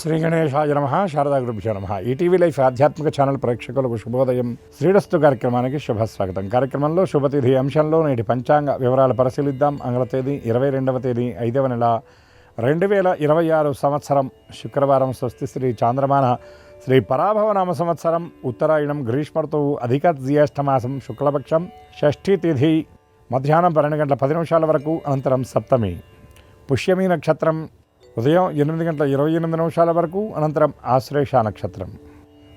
శ్రీ గణేశాయ నమః. శారదా గురుభ్యో నమః. ఈటీవీ లైఫ్ ఆధ్యాత్మిక ఛానల్ ప్రేక్షకులకు శుభోదయం. శ్రీరస్తు కార్యక్రమానికి శుభస్వాగతం. కార్యక్రమంలో శుభతిథి అంశంలో నేటి పంచాంగ వివరాలు పరిశీలిద్దాం. ఆంగ్ల తేదీ 22వ తేదీ 5వ నెల 2026 సంవత్సరం శుక్రవారం. స్వస్తి శ్రీ చాంద్రమాన శ్రీ పరాభవనామ సంవత్సరం ఉత్తరాయణం గ్రీష్మ ఋతువు అధిక జ్యేష్ఠమాసం శుక్లపక్షం షష్ఠీ తిథి మధ్యాహ్నం 12 గంటల 10 నిమిషాల వరకు. అనంతరం సప్తమి. పుష్యమి నక్షత్రం ఉదయం 8 గంటల 28 నిమిషాల వరకు. అనంతరం ఆశ్లేష నక్షత్రం.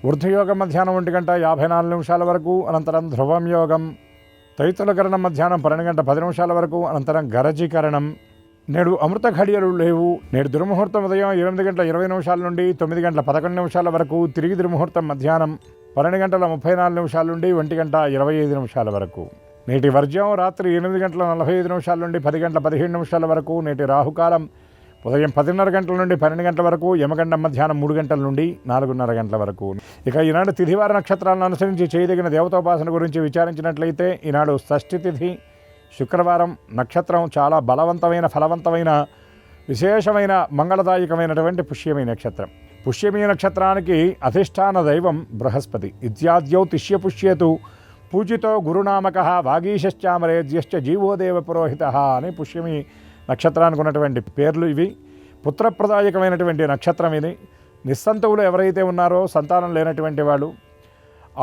వృద్ధియోగం మధ్యాహ్నం 1 గంట 54 నిమిషాల వరకు. అనంతరం ధ్రువం యోగం. తైతులకరణం మధ్యాహ్నం 12 గంట 10 నిమిషాల వరకు. అనంతరం గరజీకరణం. నేడు అమృత ఘడియలు లేవు. నేడు దుర్ముహూర్తం ఉదయం 8 గంటల 20 నిమిషాల నుండి 9 గంటల 11 నిమిషాల వరకు. తిరిగి దుర్ముహూర్తం మధ్యాహ్నం 12 గంటల 34 నిమిషాల నుండి 1 గంట 25 నిమిషాల వరకు. నేటి వర్జ్యం రాత్రి 8 గంటల 45 నిమిషాల నుండి 10 గంటల 15 నిమిషాల వరకు. నేటి రాహుకాలం ఉదయం 10:30 గంటల నుండి 12 గంటల వరకు. యమగండం మధ్యాహ్నం 3 గంటల నుండి 4:30 గంటల వరకు. ఇక ఈనాడు తిథివార నక్షత్రాలను అనుసరించి చేయదగిన దేవతోపాసన గురించి విచారించినట్లయితే ఈనాడు షష్ఠి తిథి శుక్రవారం. నక్షత్రం చాలా బలవంతమైన ఫలవంతమైన విశేషమైన మంగళదాయకమైనటువంటి పుష్యమి నక్షత్రం. పుష్యమి నక్షత్రానికి అధిష్టాన దైవం బృహస్పతి. ఇత్యాద్యౌ తిష్యపుష్యేతు పూజితో గురునామక వాగీశ్చామరేజ్యశ్చ జీవోదేవ పురోహిత అని పుష్యమి నక్షత్రానికి ఉన్నటువంటి పేర్లు ఇవి. పుత్రప్రదాయకమైనటువంటి నక్షత్రం ఇది. నిస్సంతువులు ఎవరైతే ఉన్నారో, సంతానం లేనటువంటి వాళ్ళు,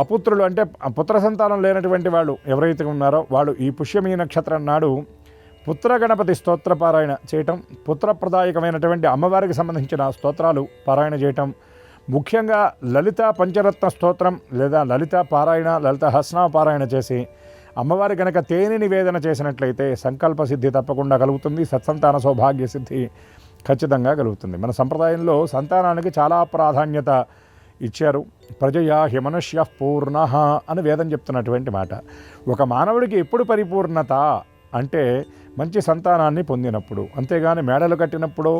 అపుత్రులు అంటే పుత్ర సంతానం లేనటువంటి వాళ్ళు ఎవరైతే ఉన్నారో వాళ్ళు ఈ పుష్యమి నక్షత్రం నాడు పుత్రగణపతి స్తోత్ర పారాయణ చేయటం, పుత్రప్రదాయకమైనటువంటి అమ్మవారికి సంబంధించిన స్తోత్రాలు పారాయణ చేయటం, ముఖ్యంగా లలిత పంచరత్న స్తోత్రం లేదా లలిత పారాయణ, లలిత హస్నామ పారాయణ చేసి అమ్మవారి కనుక తేనె నివేదన చేసినట్లయితే సంకల్ప సిద్ధి తప్పకుండా కలుగుతుంది. సత్సంతాన సౌభాగ్య సిద్ధి ఖచ్చితంగా కలుగుతుంది. మన సంప్రదాయంలో సంతానానికి చాలా ప్రాధాన్యత ఇచ్చారు. ప్రజయా హి మనుష్య పూర్ణ అని వేదం చెప్తున్నటువంటి మాట. ఒక మానవుడికి ఎప్పుడు పరిపూర్ణత అంటే మంచి సంతానాన్ని పొందినప్పుడు. అంతేగాని మేడలు కట్టినప్పుడో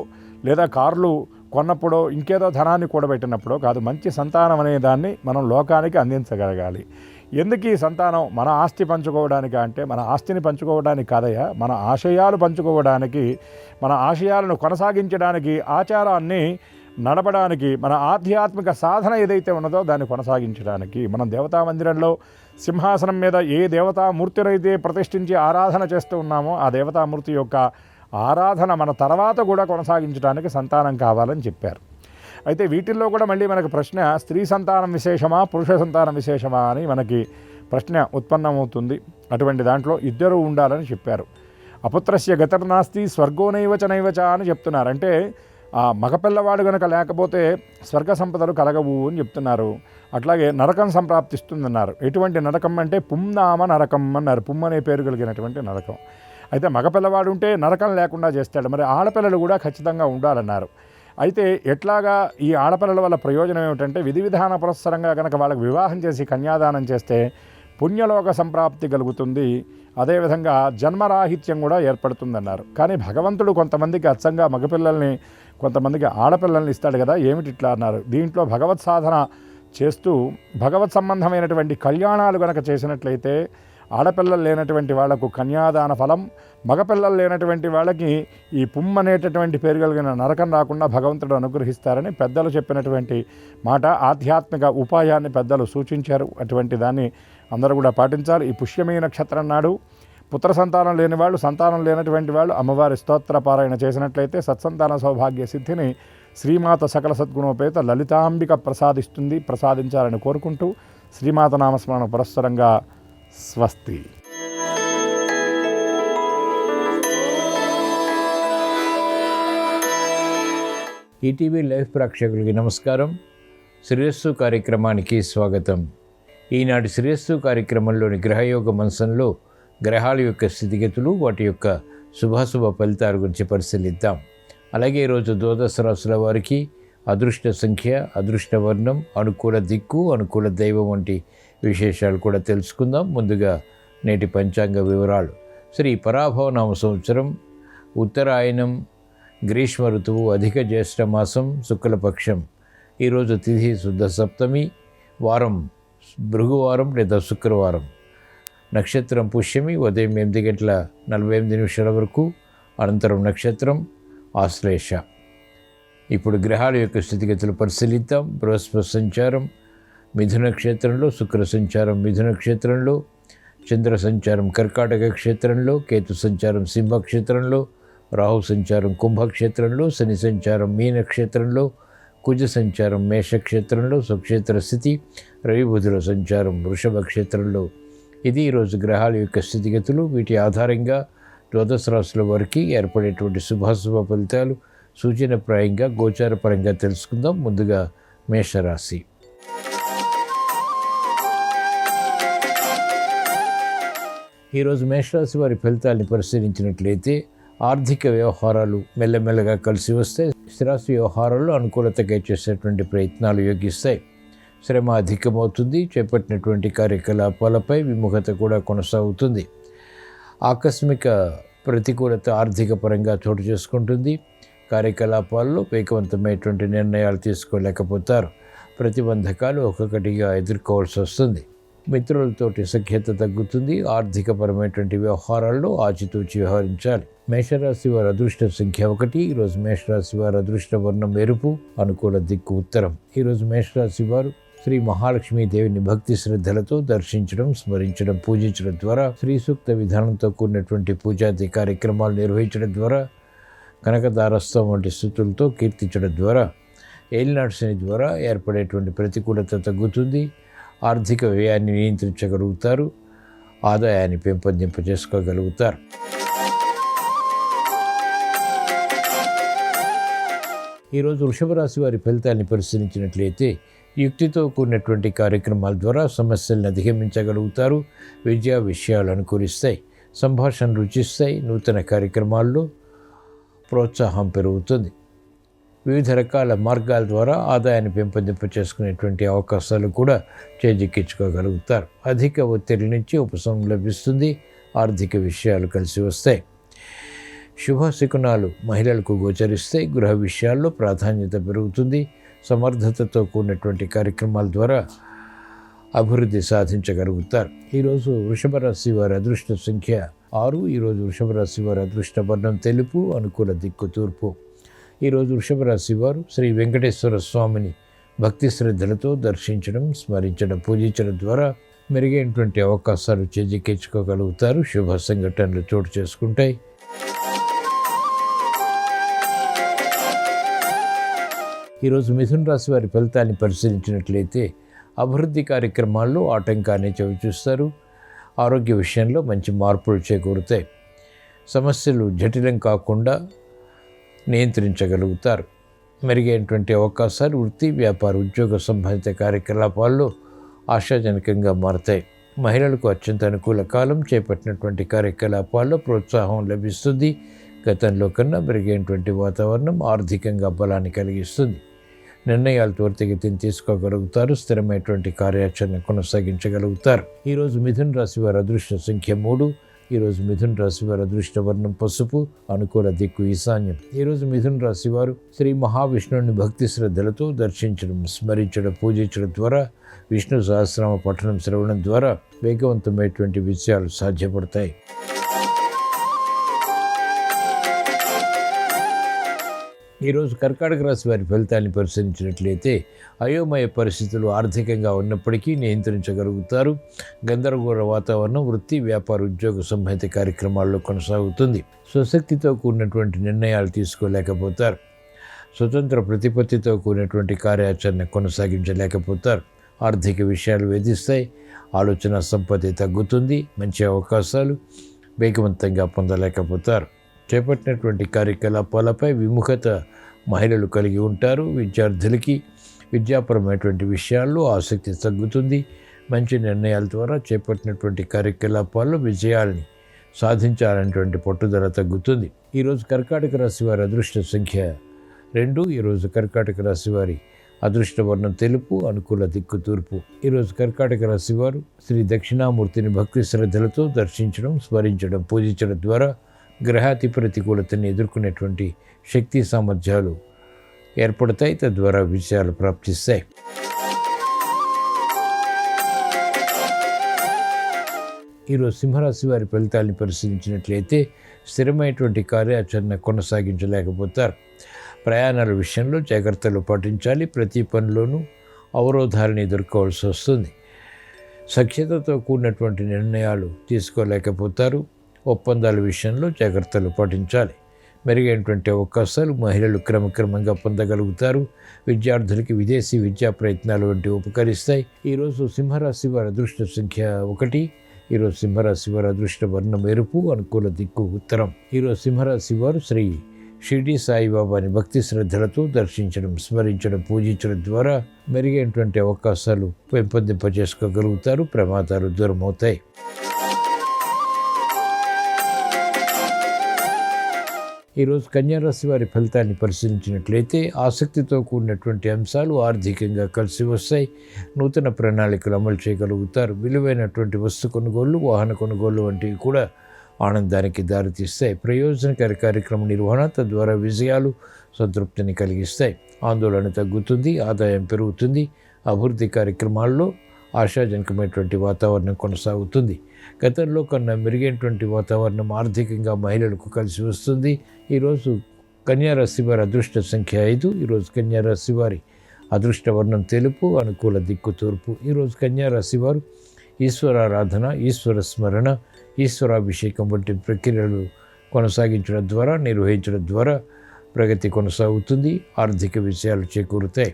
లేదా కార్లు కొన్నప్పుడో ఇంకేదో ధనాన్ని కూడబెట్టినప్పుడో కాదు. మంచి సంతానం అనే దాన్ని మనం లోకానికి అందించగలగాలి. ఎందుకు ఈ సంతానం? మన ఆస్తి పంచుకోవడానికి అంటే మన ఆస్తిని పంచుకోవడానికి కాదయ్యా, మన ఆశయాలు పంచుకోవడానికి, మన ఆశయాలను కొనసాగించడానికి, ఆచారాన్ని నడపడానికి, మన ఆధ్యాత్మిక సాధన ఏదైతే ఉన్నదో దాన్ని కొనసాగించడానికి. మనం దేవతా మందిరంలో సింహాసనం మీద ఏ దేవతామూర్తినైతే ప్రతిష్ఠించి ఆరాధన చేస్తూ ఉన్నామో ఆ దేవతామూర్తి యొక్క ఆరాధన మన తర్వాత కూడా కొనసాగించడానికి సంతానం కావాలని చెప్పారు. అయితే వీటిల్లో కూడా మళ్ళీ మనకు ప్రశ్న, స్త్రీ సంతానం విశేషమా పురుష సంతానం విశేషమా అని మనకి ప్రశ్న ఉత్పన్నమవుతుంది. అటువంటి దాంట్లో ఇద్దరు ఉండాలని చెప్పారు. అపుత్రస్య గతిర్నాస్తి స్వర్గో నైవచ నైవచ అని చెప్తున్నారు. అంటే ఆ మగపిల్లవాడు కనుక లేకపోతే స్వర్గ సంపదలు కలగవు అని చెప్తున్నారు. అట్లాగే నరకం సంప్రాప్తిస్తుందన్నారు. ఎటువంటి నరకం అంటే పుంనామ నరకం అన్నారు. పుమ్ అనే పేరు కలిగినటువంటి నరకం. అయితే మగపిల్లవాడు ఉంటే నరకం లేకుండా చేస్తాడు. మరి ఆడపిల్లలు కూడా ఖచ్చితంగా ఉండాలన్నారు. అయితే ఎట్లాగా ఈ ఆడపిల్లల వల్ల ప్రయోజనం ఏమిటంటే విధి విధాన పురస్సరంగా కనుక వాళ్ళకి వివాహం చేసి కన్యాదానం చేస్తే పుణ్యలోక సంప్రాప్తి కలుగుతుంది. అదేవిధంగా జన్మరాహిత్యం కూడా ఏర్పడుతుందన్నారు. కానీ భగవంతుడు కొంతమందికి అచ్చంగా మగపిల్లల్ని, కొంతమందికి ఆడపిల్లల్ని ఇస్తాడు కదా, ఏమిటి ఇట్లా అన్నారు. దీంట్లో భగవత్ సాధన చేస్తూ భగవత్ సంబంధమైనటువంటి కళ్యాణాలు కనుక చేసినట్లయితే ఆడపిల్లలు లేనటువంటి వాళ్లకు కన్యాదాన ఫలం, మగపిల్లలు లేనటువంటి వాళ్ళకి ఈ పుమ్ అనేటటువంటి పేరు కలిగిన నరకం రాకుండా భగవంతుడు అనుగ్రహిస్తారని పెద్దలు చెప్పినటువంటి మాట. ఆధ్యాత్మిక ఉపాయాన్ని పెద్దలు సూచించారు. అటువంటి దాన్ని అందరూ కూడా పాటించాలి. ఈ పుష్యమి నక్షత్రం నాడు పుత్ర సంతానం లేని వాళ్ళు, సంతానం లేనటువంటి వాళ్ళు అమ్మవారి స్తోత్ర పారాయణ చేసినట్లయితే సత్సంతాన సౌభాగ్య సిద్ధిని శ్రీమాత సకల సద్గుణోపేత లలితాంబిక ప్రసాదించాలని కోరుకుంటూ శ్రీమాత నామస్మరణ పురస్సరంగా స్వస్తి. ఈటీవీ లైవ్ ప్రేక్షకులకి నమస్కారం. శ్రేయస్సు కార్యక్రమానికి స్వాగతం. ఈనాటి శ్రేయస్సు కార్యక్రమంలోని గ్రహయోగ మంచంలో గ్రహాల యొక్క స్థితిగతులు, వాటి యొక్క శుభాశుభ ఫలితాల గురించి పరిశీలిద్దాం. అలాగే ఈరోజు ద్వాదశ రాశుల వారికి అదృష్ట సంఖ్య, అదృష్ట వర్ణం, అనుకూల దిక్కు, అనుకూల దైవం వంటి విశేషాలు కూడా తెలుసుకుందాం. ముందుగా నేటి పంచాంగ వివరాలు. శ్రీ పరాభవనామ సంవత్సరం ఉత్తరాయణం గ్రీష్మ ఋతువు అధిక జ్యేష్ఠ మాసం శుక్లపక్షం. ఈరోజు తిథి శుద్ధ సప్తమి, వారం భృగువారం లేదా శుక్రవారం. నక్షత్రం పుష్యమి ఉదయం 8 గంటల 48 నిమిషాల వరకు. అనంతరం నక్షత్రం ఆశ్లేష. ఇప్పుడు గ్రహాల యొక్క స్థితిగతులు పరిశీలిద్దాం. బృహస్పతి సంచారం మిథున క్షేత్రంలో, శుక్ర సంచారం మిథున క్షేత్రంలో, చంద్ర సంచారం కర్కాటక క్షేత్రంలో, కేతు సంచారం సింహ క్షేత్రంలో, రాహు సంచారం కుంభక్షేత్రంలో, శని సంచారం మీన క్షేత్రంలో, కుజ సంచారం మేషక్షేత్రంలో, స్వక్షేత్ర స్థితి, రవి బుధుల సంచారం వృషభ క్షేత్రంలో. ఇది ఈరోజు గ్రహాల యొక్క స్థితిగతులు. వీటి ఆధారంగా ద్వాదశ రాశుల వారికి ఏర్పడేటువంటి శుభాశుభ ఫలితాలు సూచనప్రాయంగా గోచారపరంగా తెలుసుకుందాం. ముందుగా మేషరాశి. ఈరోజు మేషరాశి వారి ఫలితాన్ని పరిశీలించినట్లయితే ఆర్థిక వ్యవహారాలు మెల్లమెల్లగా కలిసి వస్తాయి. స్థిరాస్తి వ్యవహారాల్లో అనుకూలతగా చేసేటువంటి ప్రయత్నాలు యోగిస్తాయి. శ్రమ అధికమవుతుంది. చేపట్టినటువంటి కార్యకలాపాలపై విముఖత కూడా కొనసాగుతుంది. ఆకస్మిక ప్రతికూలత ఆర్థిక పరంగా చోటు చేసుకుంటుంది. కార్యకలాపాల్లో వేగవంతమైనటువంటి నిర్ణయాలు తీసుకోలేకపోతారు. ప్రతిబంధకాలు ఒక్కొక్కటిగా ఎదుర్కోవాల్సి వస్తుంది. మిత్రులతోటి సఖ్యత తగ్గుతుంది. ఆర్థికపరమైనటువంటి వ్యవహారాల్లో ఆచితూచి వ్యవహరించాలి. మేషరాశి వారి అదృష్ట సంఖ్య 1. ఈరోజు మేషరాశి వారి అదృష్ట వర్ణం ఎరుపు, అనుకూల దిక్కు ఉత్తరం. ఈరోజు మేషరాశి వారు శ్రీ మహాలక్ష్మీదేవిని భక్తి శ్రద్ధలతో దర్శించడం, స్మరించడం, పూజించడం ద్వారా, శ్రీ సూక్త విధానంతో కూడినటువంటి పూజాది కార్యక్రమాలు నిర్వహించడం ద్వారా, కనకదారస్థం వంటి స్థుతులతో కీర్తించడం ద్వారా ఏలినాటి శని ద్వారా ఏర్పడేటువంటి ప్రతికూలత తగ్గుతుంది. ఆర్థిక వ్యయాన్ని నియంత్రించగలుగుతారు. ఆదాయాన్ని పెంపొందింపజేసుకోగలుగుతారు. ఈరోజు వృషభ రాశి వారి ఫలితాన్ని పరిశీలించినట్లయితే యుక్తితో కూడినటువంటి కార్యక్రమాల ద్వారా సమస్యలను అధిగమించగలుగుతారు. విద్యా విషయాలు అనుకూలిస్తాయి. సంభాషణ రుచిస్తాయి. నూతన కార్యక్రమాల్లో ప్రోత్సాహం పెరుగుతుంది. వివిధ రకాల మార్గాల ద్వారా ఆదాయాన్ని పెంపొందింపచేసుకునేటువంటి అవకాశాలు కూడా చేజిక్కించుకోగలుగుతారు. అధిక ఒత్తిడి నుంచి ఉపశమనం లభిస్తుంది. ఆర్థిక విషయాలు కలిసి వస్తాయి. శుభశకునాలు మహిళలకు గోచరిస్తాయి. గృహ విషయాల్లో ప్రాధాన్యత పెరుగుతుంది. సమర్థతతో కూడినటువంటి కార్యక్రమాల ద్వారా అభివృద్ధి సాధించగలుగుతారు. ఈరోజు వృషభ రాశి వారి అదృష్ట సంఖ్య 6. ఈరోజు వృషభ రాశి వారి అదృష్ట వర్ణం తెలుపు, అనుకూల దిక్కు తూర్పు. ఈరోజు వృషభ రాశి వారు శ్రీ వెంకటేశ్వర స్వామిని భక్తి శ్రద్ధలతో దర్శించడం, స్మరించడం, పూజించడం ద్వారా మెరుగైనటువంటి అవకాశాలు చేజిక్కించుకోగలుగుతారు. శుభ సంఘటనలు చోటు చేసుకుంటాయి. ఈరోజు మిథున రాశి వారి ఫలితాన్ని పరిశీలించినట్లయితే అభివృద్ధి కార్యక్రమాల్లో ఆటంకాన్ని చవిచూస్తారు. ఆరోగ్య విషయంలో మంచి మార్పులు చేకూరుతాయి. సమస్యలు జటిలం కాకుండా నియంత్రించగలుగుతారు. మెరుగైనటువంటి అవకాశాలు వృత్తి, వ్యాపార, ఉద్యోగ సంబంధిత కార్యకలాపాల్లో ఆశాజనకంగా మారతాయి. మహిళలకు అత్యంత అనుకూల కాలం. చేపట్టినటువంటి కార్యకలాపాల్లో ప్రోత్సాహం లభిస్తుంది. గతంలో కన్నా మెరుగైనటువంటి వాతావరణం ఆర్థికంగా బలాన్ని కలిగిస్తుంది. నిర్ణయాలు త్వరితగతిని తీసుకోగలుగుతారు. స్థిరమైనటువంటి కార్యాచరణ కొనసాగించగలుగుతారు. ఈరోజు మిథున రాశి వారి అదృష్ట సంఖ్య 3. ఈరోజు మిథున రాశి వారి అదృష్ట వర్ణం పసుపు, అనుకూల దిక్కు ఈశాన్యం. ఈరోజు మిథున రాశి వారు శ్రీ మహావిష్ణువుని భక్తి శ్రద్ధలతో దర్శించడం, స్మరించడం, పూజించడం ద్వారా, విష్ణు సహస్రనామ పఠనం శ్రవణం ద్వారా వేగవంతమైనటువంటి విజయాలు సాధ్యపడతాయి. ఈరోజు కర్కాటక రాశి వారి ఫలితాన్ని పరిశీలించినట్లయితే అయోమయ పరిస్థితులు ఆర్థికంగా ఉన్నప్పటికీ నియంత్రించగలుగుతారు. గందరగోళ వాతావరణం వృత్తి, వ్యాపార, ఉద్యోగ సంబంధిత కార్యక్రమాల్లో కొనసాగుతుంది. స్వశక్తితో కూడినటువంటి నిర్ణయాలు తీసుకోలేకపోతారు. స్వతంత్ర ప్రతిపత్తితో కూడినటువంటి కార్యాచరణ కొనసాగించలేకపోతారు. ఆర్థిక విషయాలు వేధిస్తాయి. ఆలోచన సంపత్తి తగ్గుతుంది. మంచి అవకాశాలు వేగవంతంగా పొందలేకపోతారు. చేపట్టినటువంటి కార్యకలాపాలపై విముఖత మహిళలు కలిగి ఉంటారు. విద్యార్థులకి విద్యాపరమైనటువంటి విషయాల్లో ఆసక్తి తగ్గుతుంది. మంచి నిర్ణయాల ద్వారా చేపట్టినటువంటి కార్యకలాపాల్లో విజయాల్ని సాధించాలనేటువంటి పట్టుదల తగ్గుతుంది. ఈరోజు కర్కాటక రాశి వారి అదృష్ట సంఖ్య 2. ఈరోజు కర్కాటక రాశి వారి అదృష్ట వర్ణం తెలుపు, అనుకూల దిక్కు తూర్పు. ఈరోజు కర్కాటక రాశి వారు శ్రీ దక్షిణామూర్తిని భక్తి శ్రద్ధలతో దర్శించడం, స్మరించడం, పూజించడం ద్వారా గ్రహాతి ప్రతికూలతని ఎదుర్కొనేటువంటి శక్తి సామర్థ్యాలు ఏర్పడతాయి. తద్వారా విజయాలు ప్రాప్తిస్తాయి. ఈరోజు సింహరాశి వారి ఫలితాలను పరిశీలించినట్లయితే స్థిరమైనటువంటి కార్యాచరణ కొనసాగించలేకపోతారు. ప్రయాణాల విషయంలో జాగ్రత్తలు పాటించాలి. ప్రతి పనిలోనూ అవరోధాలను ఎదుర్కోవాల్సి వస్తుంది. సఖ్యతతో కూడినటువంటి నిర్ణయాలు తీసుకోలేకపోతారు. ఒప్పందాల విషయంలో జాగ్రత్తలు పాటించాలి. మెరుగైనటువంటి అవకాశాలు మహిళలు క్రమక్రమంగా పొందగలుగుతారు. విద్యార్థులకి విదేశీ విద్యా ప్రయత్నాలు వంటివి ఉపకరిస్తాయి. ఈరోజు సింహరాశి వారి అదృష్ట సంఖ్య 1. ఈరోజు సింహరాశి వారి అదృష్ట వర్ణం ఎరుపు, అనుకూల దిక్కు ఉత్తరం. ఈరోజు సింహరాశి వారు శ్రీ షిరిడి సాయిబాబాని భక్తి శ్రద్ధలతో దర్శించడం, స్మరించడం, పూజించడం ద్వారా మెరుగైనటువంటి అవకాశాలు పెంపొందింపజేసుకోగలుగుతారు. ప్రమాదాలు దూరం అవుతాయి. ఈరోజు కన్యారాశి వారి ఫలితాన్ని పరిశీలించినట్లయితే ఆసక్తితో కూడినటువంటి అంశాలు ఆర్థికంగా కలిసి వస్తాయి. నూతన ప్రణాళికలు అమలు చేయగలుగుతారు. విలువైనటువంటి వస్తు కొనుగోళ్లు, వాహన కొనుగోళ్లు వంటివి కూడా ఆనందానికి దారితీస్తాయి. ప్రయోజనకర కార్యక్రమ నిర్వహణ తద్వారా విజయాలు, సంతృప్తిని కలిగిస్తాయి. ఆందోళన తగ్గుతుంది, ఆదాయం పెరుగుతుంది. అభివృద్ధి కార్యక్రమాల్లో ఆశాజనకమైనటువంటి వాతావరణం కొనసాగుతుంది. గతంలో కన్నా మెరుగైనటువంటి వాతావరణం ఆర్థికంగా మహిళలకు కలిసి వస్తుంది. ఈరోజు కన్యారాశి వారి అదృష్ట సంఖ్య 5. ఈరోజు కన్యారాశి వారి అదృష్ట వర్ణం తెలుపు, అనుకూల దిక్కు తూర్పు. ఈరోజు కన్యారాశి వారు ఈశ్వరారాధన, ఈశ్వర స్మరణ, ఈశ్వరాభిషేకం వంటి ప్రక్రియలు కొనసాగించడం ద్వారా, నిర్వహించడం ద్వారా ప్రగతి కొనసాగుతుంది. ఆర్థిక విషయాలు చేకూరుతాయి.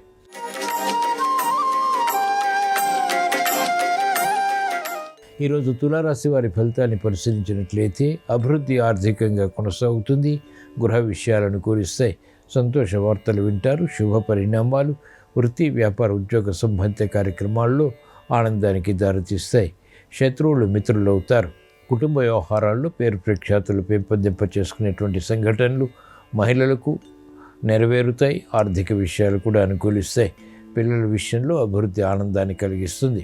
ఈరోజు తులారాశి వారి ఫలితాన్ని పరిశీలించినట్లయితే అభివృద్ధి ఆర్థికంగా కొనసాగుతుంది. గృహ విషయాలను కూరిస్తాయి. సంతోష వార్తలు వింటారు. శుభ పరిణామాలు వృత్తి, వ్యాపార, ఉద్యోగ సంబంధిత కార్యక్రమాల్లో ఆనందానికి దారితీస్తాయి. శత్రువులు మిత్రులు అవుతారు. కుటుంబ వ్యవహారాల్లో పేరు ప్రఖ్యాతులు పెంపొందింప చేసుకునేటువంటి సంఘటనలు మహిళలకు నెరవేరుతాయి. ఆర్థిక విషయాలు కూడా అనుకూలిస్తాయి. పిల్లల విషయంలో అభివృద్ధి ఆనందాన్ని కలిగిస్తుంది.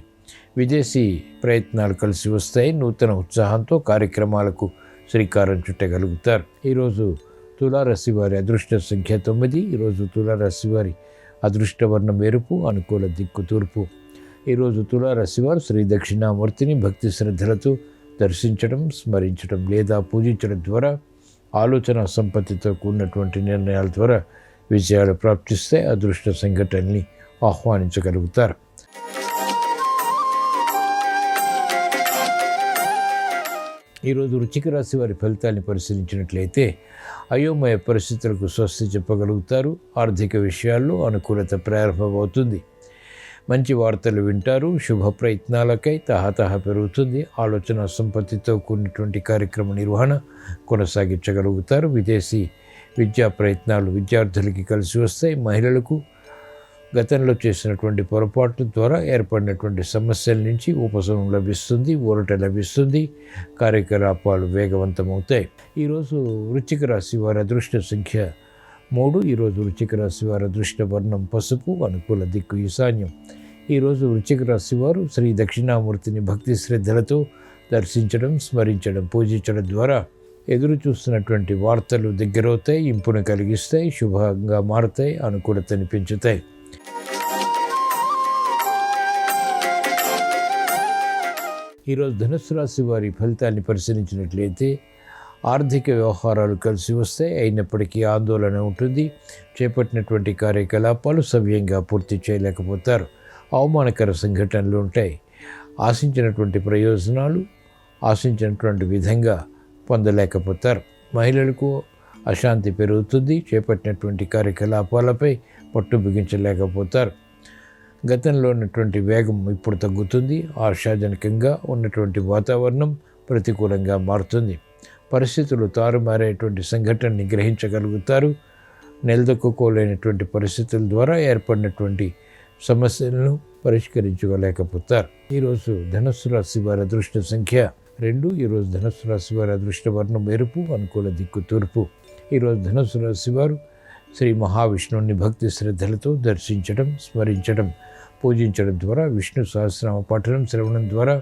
విదేశీ ప్రయత్నాలు కలిసి వస్తాయి. నూతన ఉత్సాహంతో కార్యక్రమాలకు శ్రీకారం చుట్టగలుగుతారు. ఈరోజు తులారాశి వారి అదృష్ట సంఖ్య 9. ఈరోజు తులారాశి వారి అదృష్ట వర్ణం ఎరుపు, అనుకూల దిక్కు తూర్పు. ఈరోజు తులారాశి వారు శ్రీ దక్షిణామూర్తిని భక్తి శ్రద్ధలతో దర్శించడం, స్మరించడం లేదా పూజించడం ద్వారా ఆలోచన సంపత్తితో కూడినటువంటి నిర్ణయాల ద్వారా విజయాలు ప్రాప్తిస్తే అదృష్ట సంఘటనల్ని ఆహ్వానించగలుగుతారు. ఈరోజు వృశ్చిక రాశి వారి ఫలితాన్ని పరిశీలించినట్లయితే అయోమయ పరిస్థితులకు స్వస్తి చెప్పగలుగుతారు. ఆర్థిక విషయాల్లో అనుకూలత ప్రారంభమవుతుంది. మంచి వార్తలు వింటారు. శుభ ప్రయత్నాలకై తహతహ పెరుగుతుంది. ఆలోచన సంపత్తితో కూడినటువంటి కార్యక్రమ నిర్వహణ కొనసాగించగలుగుతారు. విదేశీ విద్యా ప్రయత్నాలు విద్యార్థులకి కలిసి వస్తాయి. మహిళలకు గతంలో చేసినటువంటి పొరపాట్ల ద్వారా ఏర్పడినటువంటి సమస్యల నుంచి ఉపశమనం లభిస్తుంది, ఊరట లభిస్తుంది. కార్యకలాపాలు వేగవంతమవుతాయి. ఈరోజు వృశ్చిక రాశి వారి అదృష్ట సంఖ్య 3. ఈరోజు వృశ్చిక రాశి వారి అదృష్ట వర్ణం పసుపు, అనుకూల దిక్కు ఈశాన్యం. ఈరోజు వృశ్చిక రాశి వారు శ్రీ దక్షిణామూర్తిని భక్తి శ్రద్ధలతో దర్శించడం, స్మరించడం, పూజించడం ద్వారా ఎదురు చూస్తున్నటువంటి వార్తలు దగ్గరవుతాయి, ఇంపును కలిగిస్తాయి, శుభంగా మారుతాయి, అనుకూలతని పెంచుతాయి. ఈరోజు ధనుస్సు రాశి వారి ఫలితాన్ని పరిశీలించినట్లయితే ఆర్థిక వ్యవహారాలు కలిసి వస్తాయి. అయినప్పటికీ ఆందోళన ఉంటుంది. చేపట్టినటువంటి కార్యకలాపాలు సవ్యంగా పూర్తి చేయలేకపోతారు. అవమానకర సంఘటనలు ఉంటాయి. ఆశించినటువంటి ప్రయోజనాలు ఆశించినటువంటి విధంగా పొందలేకపోతారు. మహిళలకు అశాంతి పెరుగుతుంది. చేపట్టినటువంటి కార్యకలాపాలపై పట్టు బిగించలేకపోతారు. గతంలో ఉన్నటువంటి వేగం ఇప్పుడు తగ్గుతుంది. ఆశాజనకంగా ఉన్నటువంటి వాతావరణం ప్రతికూలంగా మారుతుంది. పరిస్థితులు తారుమారేటువంటి సంఘటనని గ్రహించగలుగుతారు. నిలదొక్కుకోలేనటువంటి పరిస్థితుల ద్వారా ఏర్పడినటువంటి సమస్యలను పరిష్కరించుకోలేకపోతారు. ఈరోజు ధనుస్సు రాశి వారి అదృష్ట సంఖ్య 2. ఈరోజు ధనుస్సు రాశి వారి అదృష్ట వర్ణం ఎరుపు, అనుకూల దిక్కు తూర్పు. ఈరోజు ధనుస్సు రాశి వారు శ్రీ మహావిష్ణువుని భక్తి శ్రద్ధలతో దర్శించడం, స్మరించడం, పూజించడం ద్వారా విష్ణు సహస్రనామ పఠనం, శ్రవణం ద్వారా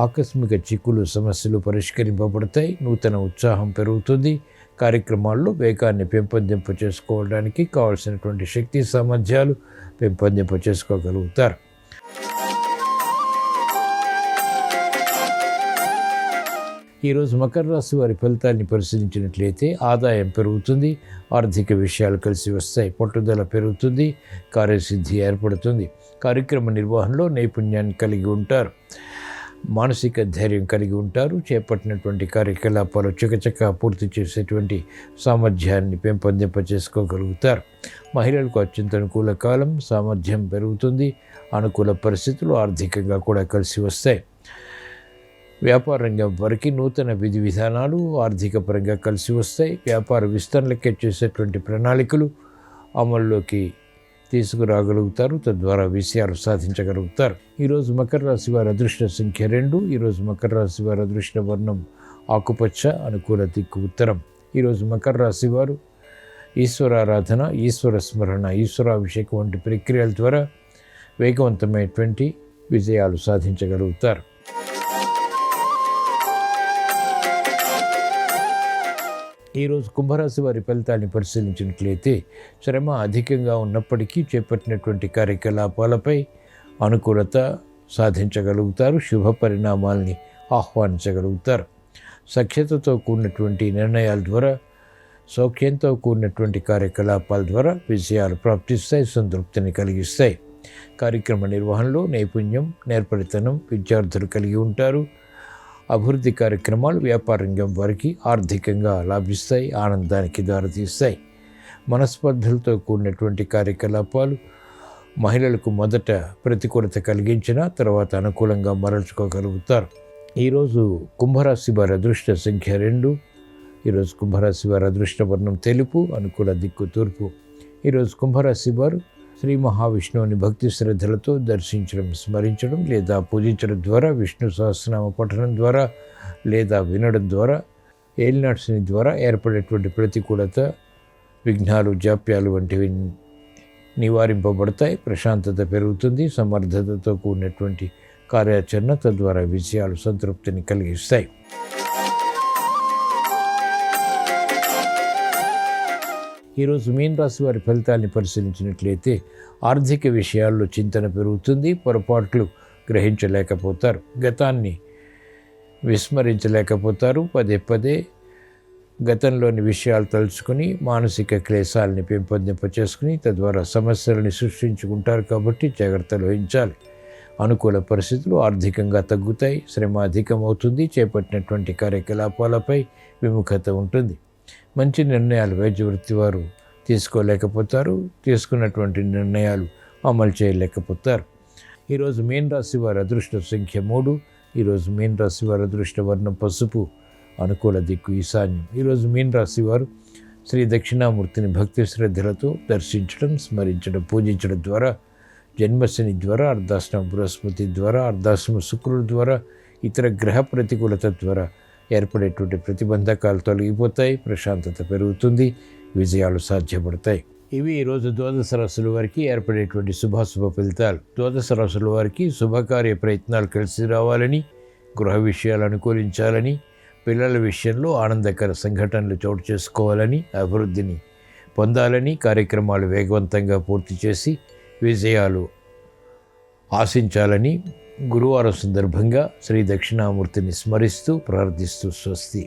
ఆకస్మిక చిక్కులు, సమస్యలు పరిష్కరింపబడతాయి. నూతన ఉత్సాహం పెరుగుతుంది. కార్యక్రమాల్లో వేగాన్ని పెంపొందింప చేసుకోవడానికి కావలసినటువంటి శక్తి సామర్థ్యాలు పెంపొందింప చేసుకోగలుగుతారు. ఈరోజు మకర రాశి వారి ఫలితాన్ని పరిశీలించినట్లయితే ఆదాయం పెరుగుతుంది, ఆర్థిక విషయాలు కలిసి వస్తాయి, పట్టుదల పెరుగుతుంది, కార్యసిద్ధి ఏర్పడుతుంది, కార్యక్రమ నిర్వహణలో నైపుణ్యాన్ని కలిగి ఉంటారు, మానసిక ధైర్యం కలిగి ఉంటారు, చేపట్టినటువంటి కార్యకలాపాలు చకచకా పూర్తి చేసేటువంటి సామర్థ్యాన్ని పెంపొందింపచేసుకోగలుగుతారు. మహిళలకు అత్యంత అనుకూల కాలం, సామర్థ్యం పెరుగుతుంది, అనుకూల పరిస్థితులు ఆర్థికంగా కూడా కలిసి వస్తాయి. వ్యాపార రంగం వారికి నూతన విధి విధానాలు ఆర్థిక పరంగా కలిసి వస్తాయి. వ్యాపార విస్తరణలకే చేసేటువంటి ప్రణాళికలు అమల్లోకి తీసుకురాగలుగుతారు, తద్వారా విషయాలు సాధించగలుగుతారు. ఈరోజు మకర రాశి వారి అదృష్ట సంఖ్య 2. ఈరోజు మకర రాశి వారి అదృష్ట వర్ణం ఆకుపచ్చ, అనుకూల దిక్కు ఉత్తరం. ఈరోజు మకర రాశి వారు ఈశ్వరారాధన, ఈశ్వర స్మరణ, ఈశ్వరాభిషేకం వంటి ప్రక్రియల ద్వారా వేగవంతమైనటువంటి విజయాలు సాధించగలుగుతారు. ఈరోజు కుంభరాశి వారి ఫలితాన్ని పరిశీలించినట్లయితే శ్రమ అధికంగా ఉన్నప్పటికీ చేపట్టినటువంటి కార్యకలాపాలపై అనుకూలత సాధించగలుగుతారు, శుభ పరిణామాల్ని ఆహ్వానించగలుగుతారు. సఖ్యతతో కూడినటువంటి నిర్ణయాల ద్వారా, సౌఖ్యంతో కూడినటువంటి కార్యకలాపాల ద్వారా విజయాలు ప్రాప్తిస్తాయి, సంతృప్తిని కలిగిస్తాయి. కార్యక్రమ నిర్వహణలో నైపుణ్యం, నేర్పరితనం విద్యార్థులు కలిగి ఉంటారు. అభివృద్ధి కార్యక్రమాలు వ్యాపార రంగం వారికి ఆర్థికంగా లాభిస్తాయి, ఆనందానికి దారితీస్తాయి. మనస్పర్ధలతో కూడినటువంటి కార్యకలాపాలు మహిళలకు మొదట ప్రతికూలత కలిగించిన తర్వాత అనుకూలంగా మరల్చుకోగలుగుతారు. ఈరోజు కుంభరాశి వారి అదృష్ట సంఖ్య 2. ఈరోజు కుంభరాశి వారి అదృష్ట వర్ణం తెలుపు, అనుకూల దిక్కు తూర్పు. ఈరోజు కుంభరాశి వారు శ్రీ మహావిష్ణువుని భక్తి శ్రద్ధలతో దర్శించడం, స్మరించడం లేదా పూజించడం ద్వారా, విష్ణు సహస్రనామ పఠనం ద్వారా లేదా వినడం ద్వారా, ఏలినాటి శని ద్వారా ఏర్పడేటువంటి ప్రతికూలత, విఘ్నాలు, జాప్యాలు వంటివి నివారింపబడతాయి. ప్రశాంతత పెరుగుతుంది, సమర్థతతో కూడినటువంటి కార్యాచరణ తద్వారా విజయాలు సంతృప్తిని కలిగిస్తాయి. ఈరోజు మీన రాశి వారి ఫలితాన్ని పరిశీలించినట్లయితే ఆర్థిక విషయాల్లో చింతన పెరుగుతుంది, పొరపాట్లు గ్రహించలేకపోతారు, గతాన్ని విస్మరించలేకపోతారు. పదే పదే గతంలోని విషయాలు తలుచుకుని మానసిక క్లేశాలని పెంపొందింపచేసుకుని తద్వారా సమస్యలని సృష్టించుకుంటారు. కాబట్టి జాగ్రత్తలు వహించాలి. అనుకూల పరిస్థితులు ఆర్థికంగా తగ్గుతాయి, శ్రమ అధికమవుతుంది, చేపట్టినటువంటి కార్యకలాపాలపై విముఖత ఉంటుంది. మంచి నిర్ణయాలు వైద్య వృత్తి వారు తీసుకోలేకపోతారు, తీసుకున్నటువంటి నిర్ణయాలు అమలు చేయలేకపోతారు. ఈరోజు మీన రాశి వారి అదృష్ట సంఖ్య 3. ఈరోజు మీన రాశి వారి అదృష్ట వర్ణం పసుపు, అనుకూల దిక్కు ఈశాన్యం. ఈరోజు మీన రాశి వారు శ్రీ దక్షిణామూర్తిని భక్తి శ్రద్ధలతో దర్శించడం, స్మరించడం, పూజించడం ద్వారా, జన్మశని ద్వారా, అర్ధాష్టమ బృహస్పతి ద్వారా, అర్ధాష్టమ శుక్రుడి ద్వారా, ఇతర గ్రహ ప్రతికూలత ద్వారా ఏర్పడేటువంటి ప్రతిబంధకాలు తొలగిపోతాయి, ప్రశాంతత పెరుగుతుంది, విజయాలు సాధ్యపడతాయి. ఇవి ఈరోజు ద్వాదశ రాశుల వారికి ఏర్పడేటువంటి శుభాశుభ ఫలితాలు. ద్వాదశ రాశుల వారికి శుభకార్య ప్రయత్నాలు కలిసి రావాలని, గృహ విషయాలు అనుకూలించాలని, పిల్లల విషయంలో ఆనందకర సంఘటనలు చోటు చేసుకోవాలని, అభివృద్ధిని పొందాలని, కార్యక్రమాలు వేగవంతంగా పూర్తి చేసి విజయాలు ఆశించాలని గురువారం సందర్భంగా శ్రీ దక్షిణామూర్తిని స్మరిస్తూ ప్రార్థిస్తూ స్వస్తి.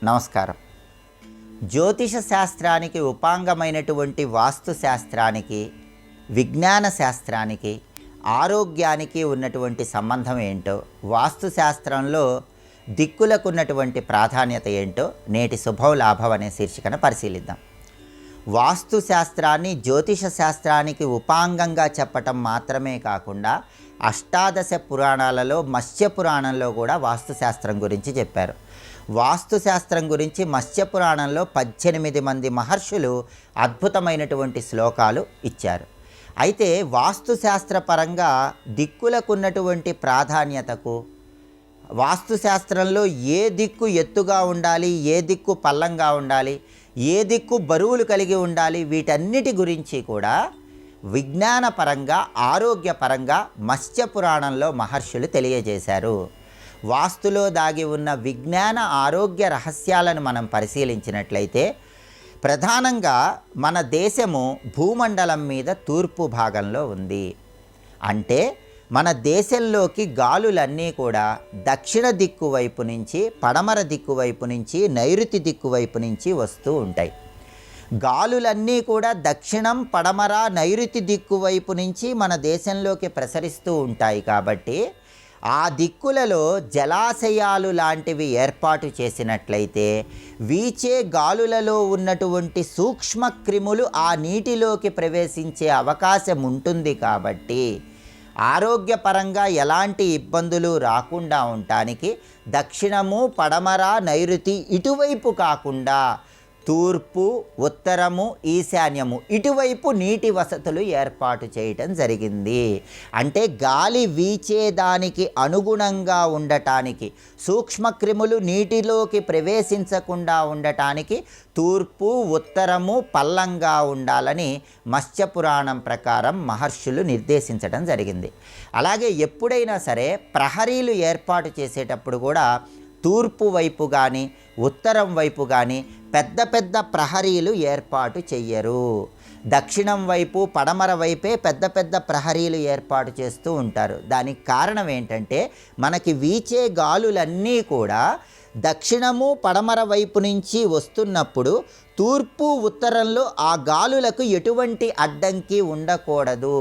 నమస్కారం. జ్యోతిష శాస్త్రానికి ఉపాంగమైనటువంటి వాస్తు శాస్త్రానికి, విజ్ఞాన శాస్త్రానికి, ఆరోగ్యానికి ఉన్నటువంటి సంబంధం ఏంటో, వాస్తు శాస్త్రంలో దిక్కులకు ఉన్నటువంటి ప్రాధాన్యత ఏంటో నేటి శుభం లాభం అనే శీర్షికన పరిశీలిద్దాం. వాస్తు శాస్త్రాన్ని జ్యోతిష శాస్త్రానికి ఉపాంగంగా చెప్పటం మాత్రమే కాకుండా అష్టాదశ పురాణాలలో మత్స్య పురాణంలో కూడా వాస్తు శాస్త్రం గురించి చెప్పారు. వాస్తు శాస్త్రం గురించి మత్స్య పురాణంలో 18 మంది మహర్షులు అద్భుతమైనటువంటి శ్లోకాలు ఇచ్చారు. అయితే వాస్తు శాస్త్రపరంగా దిక్కులకు ఉన్నటువంటి ప్రాధాన్యతకు, వాస్తుశాస్త్రంలో ఏ దిక్కు ఎత్తుగా ఉండాలి, ఏ దిక్కు పల్లంగా ఉండాలి, ఏ దిక్కు బరువులు కలిగి ఉండాలి, వీటన్నిటి గురించి కూడా విజ్ఞానపరంగా, ఆరోగ్యపరంగా మత్స్య పురాణంలో మహర్షులు తెలియజేశారు. వాస్తులో దాగి ఉన్న విజ్ఞాన ఆరోగ్య రహస్యాలను మనం పరిశీలించినట్లయితే ప్రధానంగా మన దేశము భూమండలం మీద తూర్పు భాగంలో ఉంది. అంటే మన దేశంలోకి గాలులన్నీ కూడా దక్షిణ దిక్కు వైపు నుంచి, పడమర దిక్కు వైపు నుంచి, నైరుతి దిక్కు వైపు నుంచి వస్తూ ఉంటాయి. గాలులన్నీ కూడా దక్షిణం, పడమర, నైరుతి దిక్కు వైపు నుంచి మన దేశంలోకి ప్రసరిస్తూ ఉంటాయి. కాబట్టి ఆ దిక్కులలో జలాశయాలు లాంటివి ఏర్పాటు చేసినట్లయితే వీచే గాలులలో ఉన్నటువంటి సూక్ష్మ క్రిములు ఆ నీటిలోకి ప్రవేశించే అవకాశం ఉంటుంది. కాబట్టి ఆరోగ్యపరంగా ఎలాంటి ఇబ్బందులు రాకుండా ఉండటానికి దక్షిణము, పడమర, నైరుతి ఇటువైపు కాకుండా తూర్పు, ఉత్తరము, ఈశాన్యము ఇటువైపు నీటి వసతులు ఏర్పాటు చేయటం జరిగింది. అంటే గాలి వీచేదానికి అనుగుణంగా ఉండటానికి, సూక్ష్మక్రిములు నీటిలోకి ప్రవేశించకుండా ఉండటానికి తూర్పు, ఉత్తరము పల్లంగా ఉండాలని మత్స్యపురాణం ప్రకారం మహర్షులు నిర్దేశించడం జరిగింది. అలాగే ఎప్పుడైనా సరే ప్రహరీలు ఏర్పాటు చేసేటప్పుడు కూడా తూర్పు వైపు కానీ, ఉత్తరం వైపు కానీ పెద్ద పెద్ద ప్రహరీలు ఏర్పాటు చెయ్యరు. దక్షిణం వైపు, పడమర వైపే పెద్ద పెద్ద ప్రహరీలు ఏర్పాటు చేస్తూ ఉంటారు. దానికి కారణం ఏంటంటే మనకి వీచే గాలులన్నీ కూడా దక్షిణము, పడమర వైపు నుంచి వస్తున్నప్పుడు తూర్పు, ఉత్తరంలో ఆ గాలులకు ఎటువంటి అడ్డంకి ఉండకూడదు.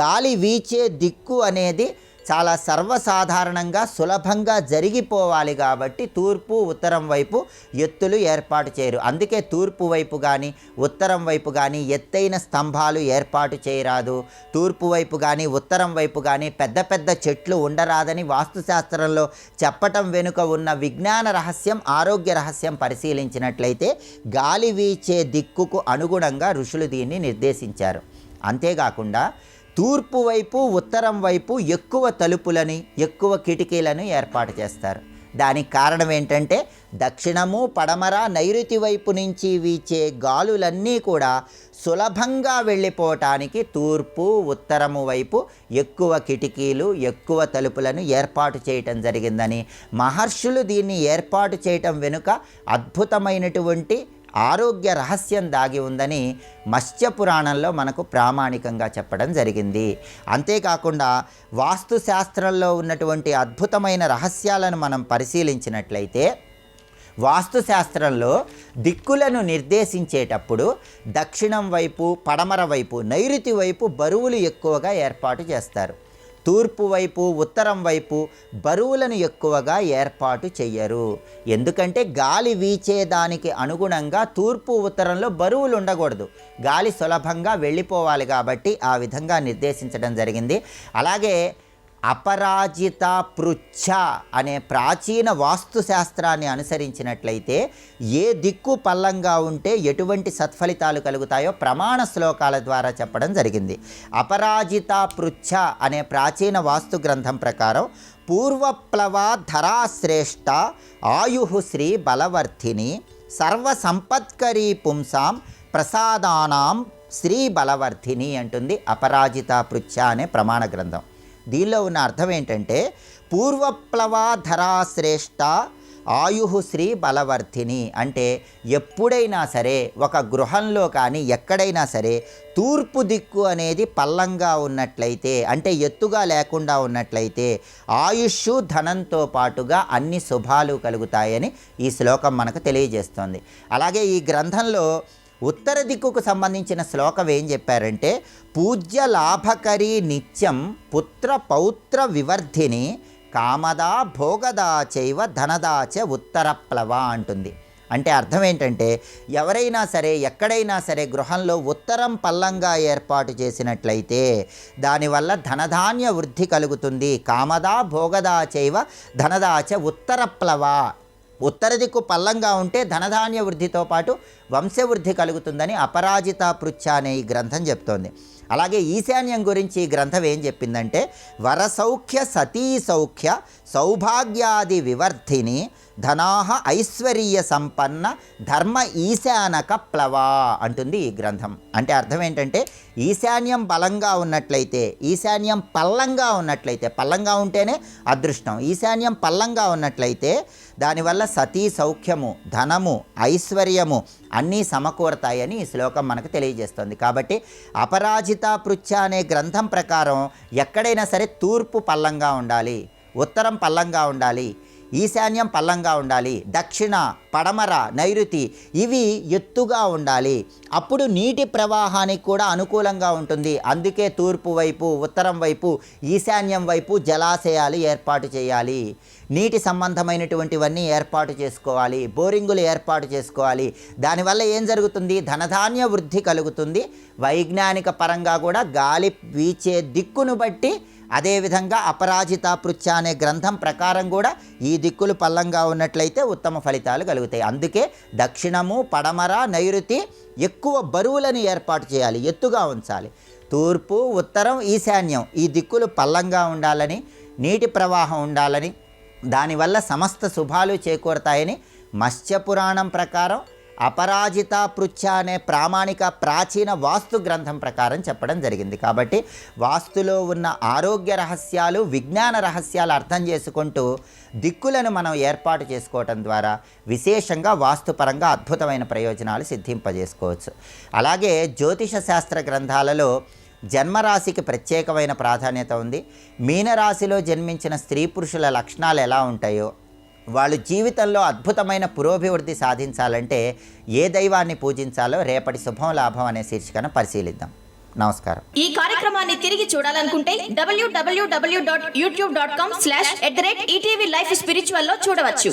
గాలి వీచే దిక్కు అనేది చాలా సర్వసాధారణంగా సులభంగా జరిగిపోవాలి. కాబట్టి తూర్పు, ఉత్తరం వైపు ఎత్తులు ఏర్పాటు చేయరు. అందుకే తూర్పు వైపు కానీ, ఉత్తరం వైపు కానీ ఎత్తైన స్తంభాలు ఏర్పాటు చేయరాదు. తూర్పు వైపు కానీ, ఉత్తరం వైపు కానీ పెద్ద పెద్ద చెట్లు ఉండరాదని వాస్తుశాస్త్రంలో చెప్పటం వెనుక ఉన్న విజ్ఞాన రహస్యం, ఆరోగ్య రహస్యం పరిశీలించినట్లయితే గాలి వీచే దిక్కుకు అనుగుణంగా ఋషులు దీన్ని నిర్దేశించారు. అంతేకాకుండా తూర్పు వైపు, ఉత్తరం వైపు ఎక్కువ తలుపులని, ఎక్కువ కిటికీలను ఏర్పాటు చేస్తారు. దానికి కారణం ఏంటంటే దక్షిణము, పడమర, నైరుతి వైపు నుంచి వీచే గాలులన్నీ కూడా సులభంగా వెళ్ళిపోవటానికి తూర్పు, ఉత్తరము వైపు ఎక్కువ కిటికీలు, ఎక్కువ తలుపులను ఏర్పాటు చేయటం జరిగిందని, మహర్షులు దీన్ని ఏర్పాటు చేయటం వెనుక అద్భుతమైనటువంటి ఆరోగ్య రహస్యం దాగి ఉందని మత్స్యపురాణంలో మనకు ప్రామాణికంగా చెప్పడం జరిగింది. అంతేకాకుండా వాస్తుశాస్త్రంలో ఉన్నటువంటి అద్భుతమైన రహస్యాలను మనం పరిశీలించినట్లయితే వాస్తుశాస్త్రంలో దిక్కులను నిర్దేశించేటప్పుడు దక్షిణం వైపు, పడమర వైపు, నైరుతి వైపు బరువులు ఎక్కువగా ఏర్పాటు చేస్తారు. తూర్పు వైపు, ఉత్తరం వైపు బరువులను ఎక్కువగా ఏర్పాటు చెయ్యరు. ఎందుకంటే గాలి వీచేదానికి అనుగుణంగా తూర్పు, ఉత్తరంలో బరువులు ఉండకూడదు. గాలి సులభంగా వెళ్ళిపోవాలి కాబట్టి ఆ విధంగా నిర్దేశించడం జరిగింది. అలాగే అపరాజిత పృచ్ఛ అనే ప్రాచీన వాస్తుశాస్త్రాన్ని అనుసరించినట్లయితే ఏ దిక్కు పల్లంగా ఉంటే ఎటువంటి సత్ఫలితాలు కలుగుతాయో ప్రమాణ శ్లోకాల ద్వారా చెప్పడం జరిగింది. అపరాజిత పృచ్ఛ అనే ప్రాచీన వాస్తు గ్రంథం ప్రకారం పూర్వప్లవా ధరాశ్రేష్ట ఆయుః శ్రీ బలవర్ధిని సర్వసంపత్కరీ పుంసాం ప్రసాదానాం శ్రీ బలవర్ధిని అంటుంది అపరాజిత పృచ్ఛ అనే ప్రమాణ గ్రంథం. దీనిలో ఉన్న అర్థం ఏంటంటే పూర్వప్లవా ధరాశ్రేష్ట ఆయుః శ్రీ బలవర్ధిని అంటే ఎప్పుడైనా సరే ఒక గృహంలో కానీ ఎక్కడైనా సరే తూర్పు దిక్కు అనేది పల్లంగా ఉన్నట్లయితే, అంటే ఎత్తుగా లేకుండా ఉన్నట్లయితే ఆయుష్, ధనంతో పాటుగా అన్ని శుభాలు కలుగుతాయని ఈ శ్లోకం మనకు తెలియజేస్తోంది. అలాగే ఈ గ్రంథంలో ఉత్తర దిక్కుకు సంబంధించిన శ్లోకం ఏం చెప్పారంటే పూజ్య లాభకరీ నిత్యం పుత్ర పౌత్ర వివర్ధిని కామదా భోగదా చైవ ధనదా చ ఉత్తరప్లవ అంటుంది. అంటే అర్థం ఏంటంటే ఎవరైనా సరే ఎక్కడైనా సరే గృహంలో ఉత్తరం పల్లంగా ఏర్పాటు చేసినట్లయితే దానివల్ల ధనధాన్య వృద్ధి కలుగుతుంది. కామదా భోగదా చైవ ధనదా చ ఉత్తరప్లవ. ఉత్తర దిక్కు పల్లంగా ఉంటే ధనధాన్య వృద్ధితో పాటు వంశవృద్ధి కలుగుతుందని అపరాజిత పృచ్ఛ అనే ఈ గ్రంథం చెప్తోంది. అలాగే ఈశాన్యం గురించి ఈ గ్రంథం ఏం చెప్పిందంటే వరసౌఖ్య సతీ సౌఖ్య సౌభాగ్యాది వివర్ధిని ధనాహ ఐశ్వర్య సంపన్న ధర్మ ఈశానక ప్లవా అంటుంది ఈ గ్రంథం. అంటే అర్థం ఏంటంటే ఈశాన్యం బలంగా ఉన్నట్లయితే, ఈశాన్యం పల్లంగా ఉన్నట్లయితే, పల్లంగా ఉంటేనే అదృష్టం, ఈశాన్యం పల్లంగా ఉన్నట్లయితే దానివల్ల సతీ సౌఖ్యము, ధనము, ఐశ్వర్యము అన్నీ సమకూరతాయని ఈ శ్లోకం మనకు తెలియజేస్తుంది. కాబట్టి అపరాజిత పృచ్ఛ అనే గ్రంథం ప్రకారం ఎక్కడైనా సరే తూర్పు పల్లంగా ఉండాలి, ఉత్తరం పల్లంగా ఉండాలి, ఈశాన్యం పల్లంగా ఉండాలి, దక్షిణ, పడమర, నైరుతి ఇవి ఎత్తుగా ఉండాలి. అప్పుడు నీటి ప్రవాహానికి కూడా అనుకూలంగా ఉంటుంది. అందుకే తూర్పు వైపు, ఉత్తరం వైపు, ఈశాన్యం వైపు జలాశయాలు ఏర్పాటు చేయాలి, నీటి సంబంధమైనటువంటివన్నీ ఏర్పాటు చేసుకోవాలి, బోరింగులు ఏర్పాటు చేసుకోవాలి. దానివల్ల ఏం జరుగుతుంది? ధనధాన్య వృద్ధి కలుగుతుంది. వైజ్ఞానిక పరంగా కూడా గాలి వీచే దిక్కును బట్టి, అదేవిధంగా అపరాజిత పృచ్ఛ అనే గ్రంథం ప్రకారం కూడా ఈ దిక్కులు పల్లంగా ఉన్నట్లయితే ఉత్తమ ఫలితాలు కలుగుతాయి. అందుకే దక్షిణము, పడమర, నైరుతి ఎక్కువ బరువులను ఏర్పాటు చేయాలి, ఎత్తుగా ఉంచాలి. తూర్పు, ఉత్తరం, ఈశాన్యం ఈ దిక్కులు పల్లంగా ఉండాలని, నీటి ప్రవాహం ఉండాలని, దానివల్ల సమస్త శుభాలు చేకూరతాయని మత్స్యపురాణం ప్రకారం అపరాజిత పృచ్ఛ అనే ప్రామాణిక ప్రాచీన వాస్తు గ్రంథం ప్రకారం చెప్పడం జరిగింది. కాబట్టి వాస్తులో ఉన్న ఆరోగ్య రహస్యాలు, విజ్ఞాన రహస్యాలు అర్థం చేసుకుంటూ దిక్కులను మనం ఏర్పాటు చేసుకోవటం ద్వారా విశేషంగా వాస్తుపరంగా అద్భుతమైన ప్రయోజనాలు సిద్ధింపజేసుకోవచ్చు. అలాగే జ్యోతిష శాస్త్ర గ్రంథాలలో జన్మరాశికి ప్రత్యేకమైన ప్రాధాన్యత ఉంది. మీనరాశిలో జన్మించిన స్త్రీ పురుషుల లక్షణాలు ఎలా ఉంటాయో, వాళ్ళు జీవితంలో అద్భుతమైన పురోభివృద్ధి సాధించాలంటే ఏ దైవాన్ని పూజించాలో రేపటి శుభం లాభం అనే శీర్షికను పరిశీలిద్దాం. నమస్కారం. ఈ కార్యక్రమాన్ని తిరిగి చూడాలనుకుంటే www.youtube.com/ETV Life Spiritual లో చూడవచ్చు.